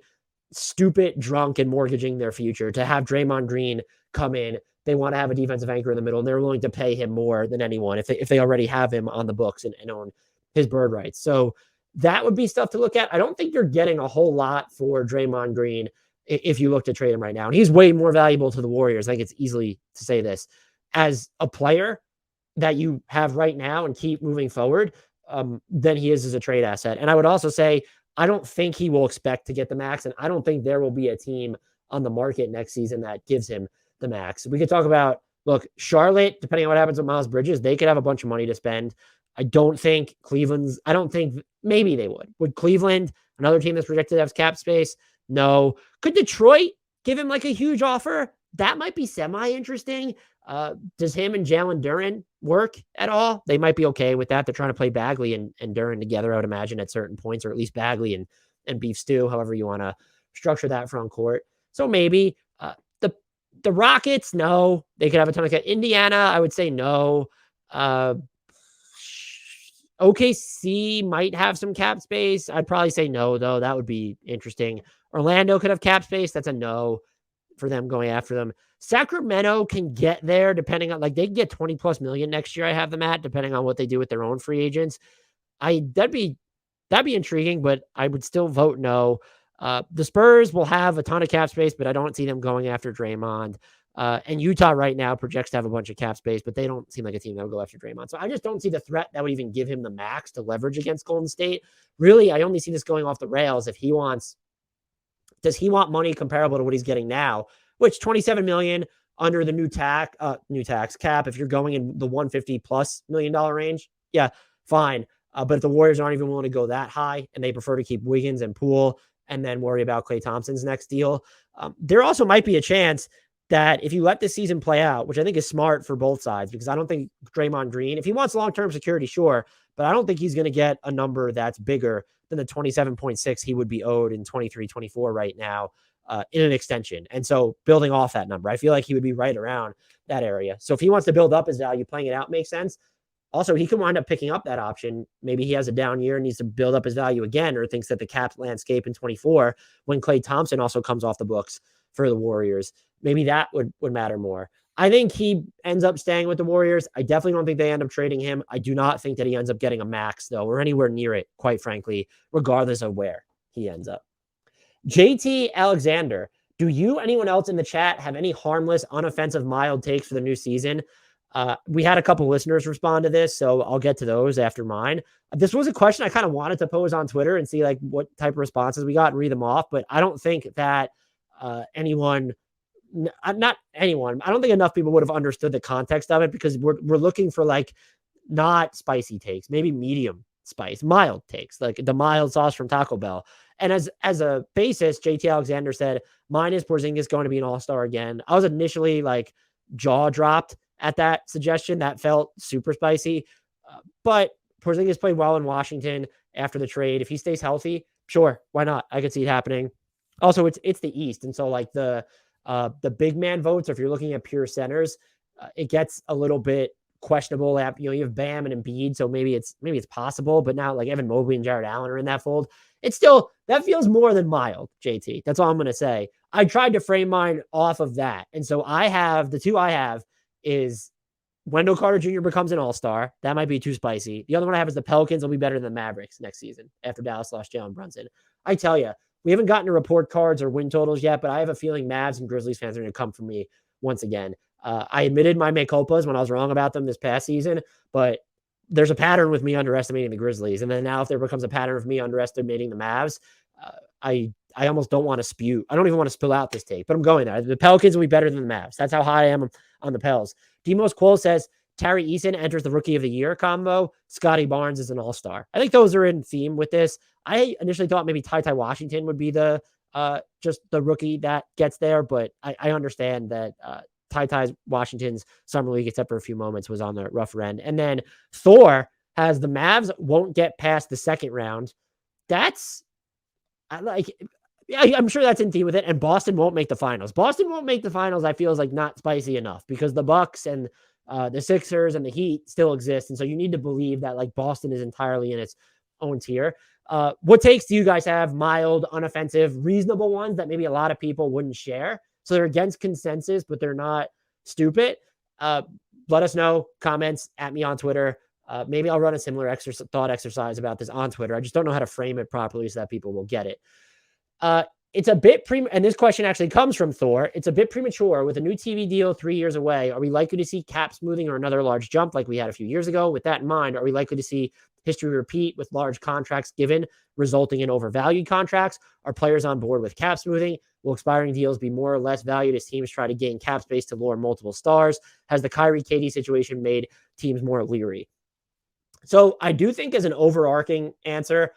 stupid drunk and mortgaging their future to have Draymond Green come in. They want to have a defensive anchor in the middle, and they're willing to pay him more than anyone if they already have him on the books and own his bird rights. So that would be stuff to look at. I don't think you're getting a whole lot for Draymond Green if you look to trade him right now. And he's way more valuable to the Warriors. I think it's easily to say this. As a player that you have right now and keep moving forward, than he is as a trade asset. And I would also say, I don't think he will expect to get the max, and I don't think there will be a team on the market next season that gives him the max. We could talk about, look, Charlotte, depending on what happens with Miles Bridges, they could have a bunch of money to spend. I don't think maybe they would. Would Cleveland, another team that's projected to have cap space? No. Could Detroit give him like a huge offer? That might be semi-interesting. Does him and Jaylen Durant work at all? They might be okay with that. They're trying to play Bagley and Durant together, I would imagine, at certain points, or at least Bagley and Beef Stew, however you want to structure that front court. So maybe the Rockets, no. They could have a ton of cap. Indiana, I would say no. OKC might have some cap space. I'd probably say no, though. That would be interesting. Orlando could have cap space. That's a no for them going after them. Sacramento can get there depending on, like, they can get 20 plus million next year. I have them at, depending on what they do with their own free agents. That'd be intriguing, but I would still vote no. The Spurs will have a ton of cap space, but I don't see them going after Draymond. And Utah right now projects to have a bunch of cap space, but they don't seem like a team that will go after Draymond. So I just don't see the threat that would even give him the max to leverage against Golden State. Really, I only see this going off the rails if does he want money comparable to what he's getting now, which 27 million under the new tax cap, if you're going in the $150+ million range, yeah, fine. But if the Warriors aren't even willing to go that high and they prefer to keep Wiggins and Poole and then worry about Klay Thompson's next deal, there also might be a chance that if you let this season play out, which I think is smart for both sides, because I don't think Draymond Green, if he wants long-term security, sure, but I don't think he's going to get a number that's bigger than the 27.6 he would be owed in 23-24 right now in an extension. And so building off that number, I feel like he would be right around that area. So if he wants to build up his value, playing it out makes sense. Also, he can wind up picking up that option. Maybe he has a down year and needs to build up his value again, or thinks that the cap landscape in 24, when Klay Thompson also comes off the books for the Warriors, maybe that would matter more. I think he ends up staying with the Warriors. I definitely don't think they end up trading him. I do not think that he ends up getting a max, though, or anywhere near it, quite frankly, regardless of where he ends up. JT Alexander, do you, anyone else in the chat, have any harmless, unoffensive, mild takes for the new season? We had a couple listeners respond to this, so I'll get to those after mine. This was a question I kind of wanted to pose on Twitter and see like what type of responses we got and read them off, but I don't think that not anyone. I don't think enough people would have understood the context of it, because we're looking for like not spicy takes, maybe medium spice, mild takes, like the mild sauce from Taco Bell. And as a basis, JT Alexander said, mine is Porzingis going to be an all-star again. I was initially like jaw dropped at that suggestion. That felt super spicy. But Porzingis played well in Washington after the trade. If he stays healthy, sure, why not? I could see it happening. Also, it's the East. And so like the big man votes, or if you're looking at pure centers, it gets a little bit questionable. You have Bam and Embiid, so maybe it's possible, but now like Evan Mobley and Jared Allen are in that fold. It's still, that feels more than mild, JT. That's all I'm going to say. I tried to frame mine off of that. And so the two I have is Wendell Carter Jr. becomes an all-star. That might be too spicy. The other one I have is the Pelicans will be better than the Mavericks next season after Dallas lost Jalen Brunson. I tell you, We haven't gotten to report cards or win totals yet, but I have a feeling Mavs and Grizzlies fans are going to come for me once again. I admitted my mea culpas when I was wrong about them this past season, but there's a pattern with me underestimating the Grizzlies. And then now if there becomes a pattern of me underestimating the Mavs, I almost don't want to spew. I don't even want to spill out this take, but I'm going there. The Pelicans will be better than the Mavs. That's how high I am on the Pels. Demos Cole says, Tari Eason enters the Rookie of the Year combo. Scotty Barnes is an all-star. I think those are in theme with this. I initially thought maybe Ty Washington would be the just the rookie that gets there, but I understand that Ty Washington's summer league, except for a few moments, was on the rougher end. And then Thor has the Mavs won't get past the second round. That's I'm sure that's in theme with it. And Boston won't make the finals. Boston won't make the finals. I feel is like not spicy enough because the Bucks and the Sixers and the Heat still exist. And so you need to believe that like Boston is entirely in its own tier. What takes do you guys have? Mild, unoffensive, reasonable ones that maybe a lot of people wouldn't share. So they're against consensus, but they're not stupid. Let us know. Comments at me on Twitter. Maybe I'll run a similar thought exercise about this on Twitter. I just don't know how to frame it properly so that people will get it. It's a bit and this question actually comes from Thor. It's a bit premature with a new TV deal 3 years away. Are we likely to see cap smoothing or another large jump like we had a few years ago? With that in mind, are we likely to see history repeat with large contracts given, resulting in overvalued contracts? Are players on board with cap smoothing? Will expiring deals be more or less valued as teams try to gain cap space to lure multiple stars? Has the Kyrie KD situation made teams more leery? So I do think as an overarching answer,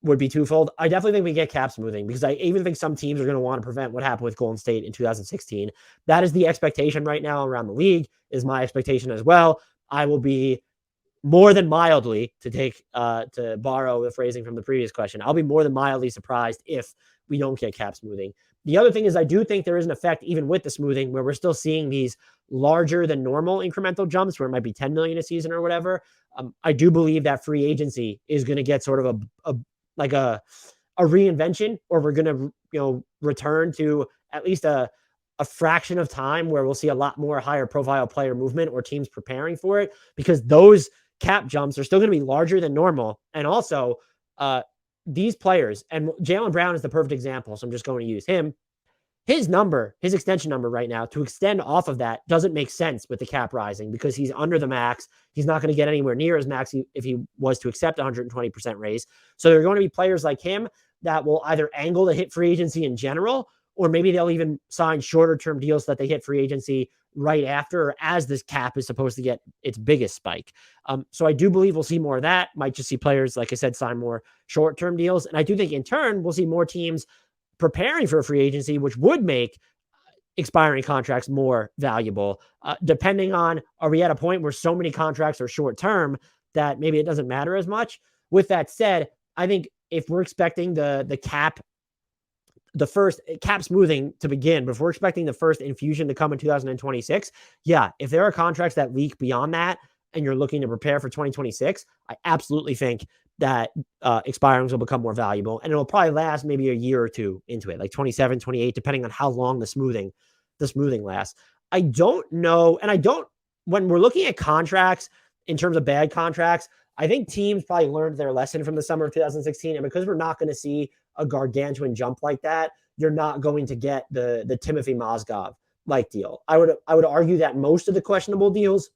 would be twofold. I definitely think we get cap smoothing because I even think some teams are going to want to prevent what happened with Golden State in 2016. That is the expectation right now around the league, is my expectation as well. I will be more than mildly, to borrow the phrasing from the previous question, I'll be more than mildly surprised if we don't get cap smoothing. The other thing is I do think there is an effect even with the smoothing where we're still seeing these larger than normal incremental jumps where it might be 10 million a season or whatever. I do believe that free agency is going to get sort of a reinvention, or we're going to, return to at least a fraction of time where we'll see a lot more higher profile player movement or teams preparing for it, because those cap jumps are still going to be larger than normal. And also these players, and Jaylen Brown is the perfect example. So I'm just going to use him. His extension number right now to extend off of that doesn't make sense with the cap rising because he's under the max. He's not going to get anywhere near his max if he was to accept 120% raise. So there are going to be players like him that will either angle to hit free agency in general, or maybe they'll even sign shorter term deals so that they hit free agency right after or as this cap is supposed to get its biggest spike. So I do believe we'll see more of that. Might just see players, like I said, sign more short-term deals. And I do think in turn, we'll see more teams preparing for free agency, which would make expiring contracts more valuable, depending on, are we at a point where so many contracts are short term that maybe it doesn't matter as much? With that said, I think if we're expecting the first cap smoothing to begin, but if we're expecting the first infusion to come in 2026, yeah, if there are contracts that leak beyond that and you're looking to prepare for 2026, I absolutely think that expirings will become more valuable, and it'll probably last maybe a year or two into it, like 27, 28, depending on how long the smoothing lasts. I don't know. And when we're looking at contracts in terms of bad contracts, I think teams probably learned their lesson from the summer of 2016. And because we're not going to see a gargantuan jump like that, you're not going to get the Timothy Mozgov like deal. I would argue that most of the questionable deals,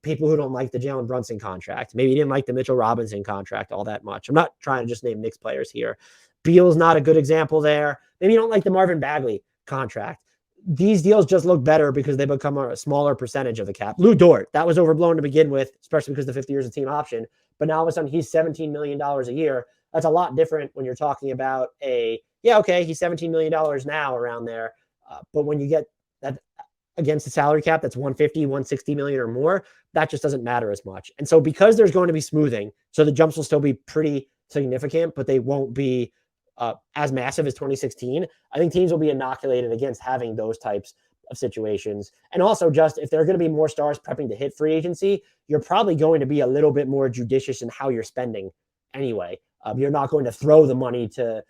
people who don't like the Jalen Brunson contract, maybe didn't like the Mitchell Robinson contract all that much. I'm not trying to just name Knicks players here. Beal's not a good example there. Maybe you don't like the Marvin Bagley contract. These deals just look better because they become a smaller percentage of the cap. Lou Dort, that was overblown to begin with, especially because the 50 years of team option. But now all of a sudden he's $17 million a year. That's a lot different when you're talking about he's $17 million now around there. But when you get that against the salary cap, that's 150, 160 million or more, that just doesn't matter as much. And so because there's going to be smoothing, so the jumps will still be pretty significant, but they won't be as massive as 2016. I think teams will be inoculated against having those types of situations. And also just if there are going to be more stars prepping to hit free agency, you're probably going to be a little bit more judicious in how you're spending anyway. You're not going to throw the money to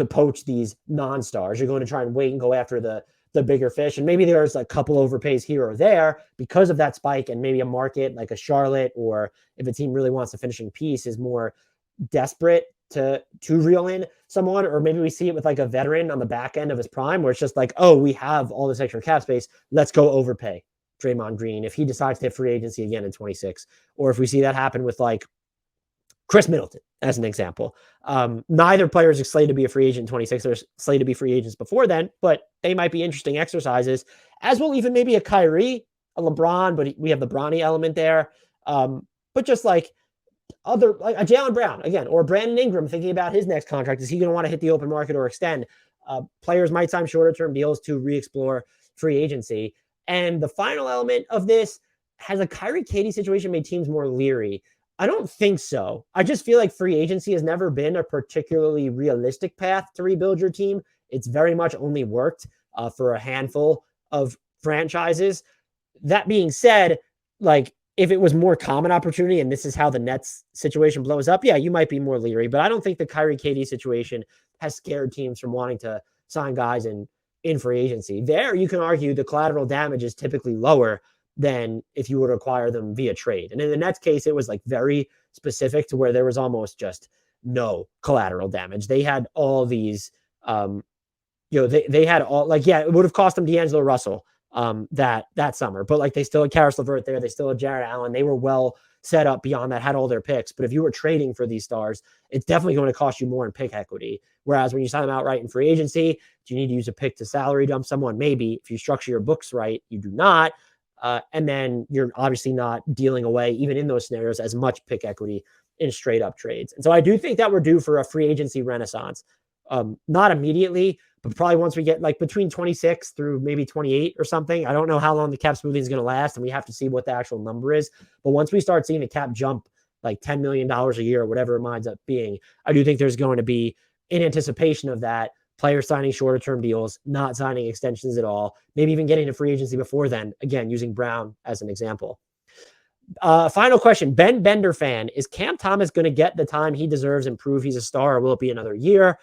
poach these non-stars. You're going to try and wait and go after the bigger fish. And maybe there's a couple overpays here or there because of that spike, and maybe a market like a Charlotte, or if a team really wants a finishing piece, is more desperate to reel in someone, or maybe we see it with like a veteran on the back end of his prime where it's just like, oh, we have all this extra cap space. Let's go overpay Draymond Green if he decides to hit free agency again in 26. Or if we see that happen with like Chris Middleton, as an example. Neither player is slated to be a free agent in 26. They're slated to be free agents before then, but they might be interesting exercises, as well even maybe a Kyrie, a LeBron, but we have the Bronny element there. But just like other, like a Jaylen Brown, again, or Brandon Ingram thinking about his next contract. Is he going to want to hit the open market or extend? Players might sign shorter-term deals to re-explore free agency. And the final element of this, has a Kyrie KD situation made teams more leery? I don't think so. I just feel like free agency has never been a particularly realistic path to rebuild your team. It's very much only worked for a handful of franchises. That being said, like, if it was more common opportunity and this is how the Nets situation blows up, yeah, you might be more leery. But I don't think the Kyrie KD situation has scared teams from wanting to sign guys in free agency. There, you can argue the collateral damage is typically lower than if you were to acquire them via trade. And in the Nets case, it was like very specific to where there was almost just no collateral damage. They had all these, they had all, like, yeah, it would have cost them D'Angelo Russell that summer, but like they still had Karis LeVert there. They still had Jarrett Allen. They were well set up beyond that, had all their picks. But if you were trading for these stars, it's definitely going to cost you more in pick equity. Whereas when you sign them outright in free agency, do you need to use a pick to salary dump someone? Maybe. If you structure your books right, you do not. And then you're obviously not dealing away, even in those scenarios, as much pick equity in straight up trades. And so I do think that we're due for a free agency renaissance. Not immediately, but probably once we get like between 26 through maybe 28 or something. I don't know how long the cap smoothing is going to last, and we have to see what the actual number is. But once we start seeing the cap jump like $10 million a year, or whatever it winds up being, I do think there's going to be, in anticipation of that, players signing shorter term deals, not signing extensions at all, maybe even getting to free agency before then, again, using Brown as an example. Final question. Ben Bender fan, is Cam Thomas going to get the time he deserves and prove he's a star, or will it be another year?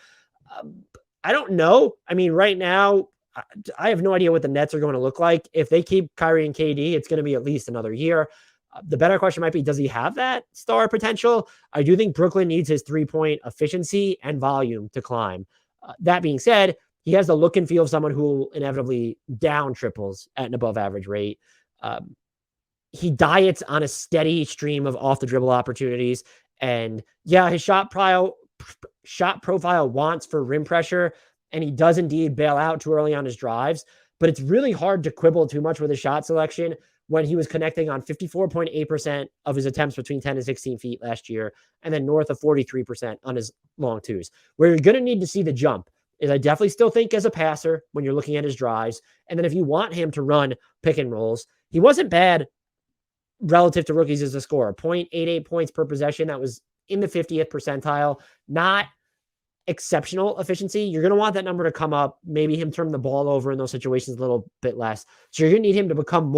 I don't know. I mean, right now, I have no idea what the Nets are going to look like. If they keep Kyrie and KD, it's going to be at least another year. The better question might be, does he have that star potential? I do think Brooklyn needs his three-point efficiency and volume to climb. That being said, he has the look and feel of someone who will inevitably down triples at an above average rate. He diets on a steady stream of off the dribble opportunities. And yeah, his shot profile wants for rim pressure, and he does indeed bail out too early on his drives, but it's really hard to quibble too much with his shot selection when he was connecting on 54.8% of his attempts between 10 and 16 feet last year, and then north of 43% on his long twos. Where you're going to need to see the jump is, I definitely still think as a passer when you're looking at his drives. And then if you want him to run pick and rolls, he wasn't bad relative to rookies as a scorer. 0.88 points per possession. That was in the 50th percentile. Not exceptional efficiency. You're going to want that number to come up, maybe him turn the ball over in those situations a little bit less. So you're going to need him to become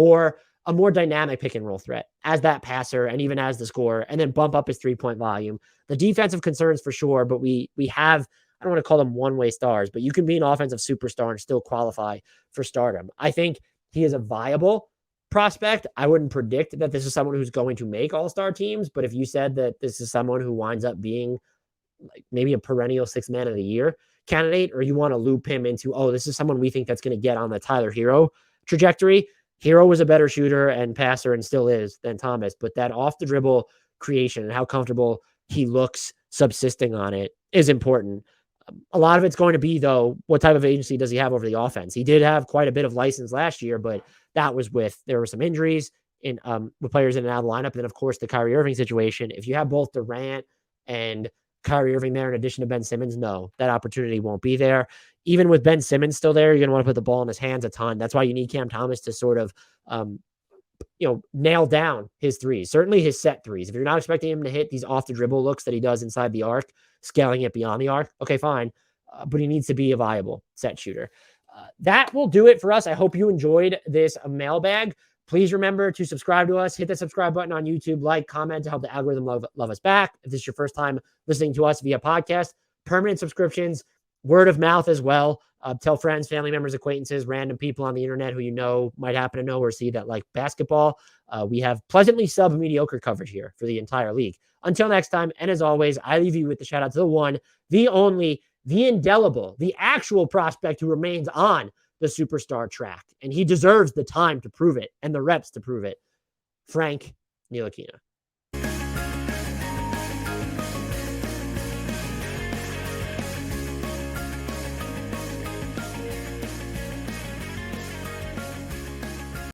a more dynamic pick and roll threat as that passer and even as the scorer, and then bump up his 3-point volume. The defensive concerns for sure, but we have, I don't want to call them one-way stars, but you can be an offensive superstar and still qualify for stardom. I think he is a viable prospect. I wouldn't predict that this is someone who's going to make all-star teams, but if you said that this is someone who winds up being like maybe a perennial 6th man of the year candidate, or you want to loop him into, oh, this is someone we think that's going to get on the Tyler Hero trajectory. Hero was a better shooter and passer and still is than Thomas, but that off the dribble creation and how comfortable he looks subsisting on it is important. A lot of it's going to be, though, what type of agency does he have over the offense? He did have quite a bit of license last year, but that was there were some injuries in with players in and out of the lineup. And then, of course, the Kyrie Irving situation. If you have both Durant and Kyrie Irving there in addition to Ben Simmons, no, that opportunity won't be there. Even with Ben Simmons still there, you're going to want to put the ball in his hands a ton. That's why you need Cam Thomas to sort of, nail down his threes, certainly his set threes. If you're not expecting him to hit these off the dribble looks that he does inside the arc, scaling it beyond the arc, okay, fine. But he needs to be a viable set shooter. That will do it for us. I hope you enjoyed this mailbag. Please remember to subscribe to us. Hit the subscribe button on YouTube, like, comment to help the algorithm love us back. If this is your first time listening to us via podcast, permanent subscriptions, word of mouth as well. Tell friends, family members, acquaintances, random people on the internet who you know might happen to know or see that like basketball. We have pleasantly sub-mediocre coverage here for the entire league. Until next time, and as always, I leave you with the shout out to the one, the only, the indelible, the actual prospect who remains on the superstar track. And he deserves the time to prove it and the reps to prove it. Frank Ntilikina.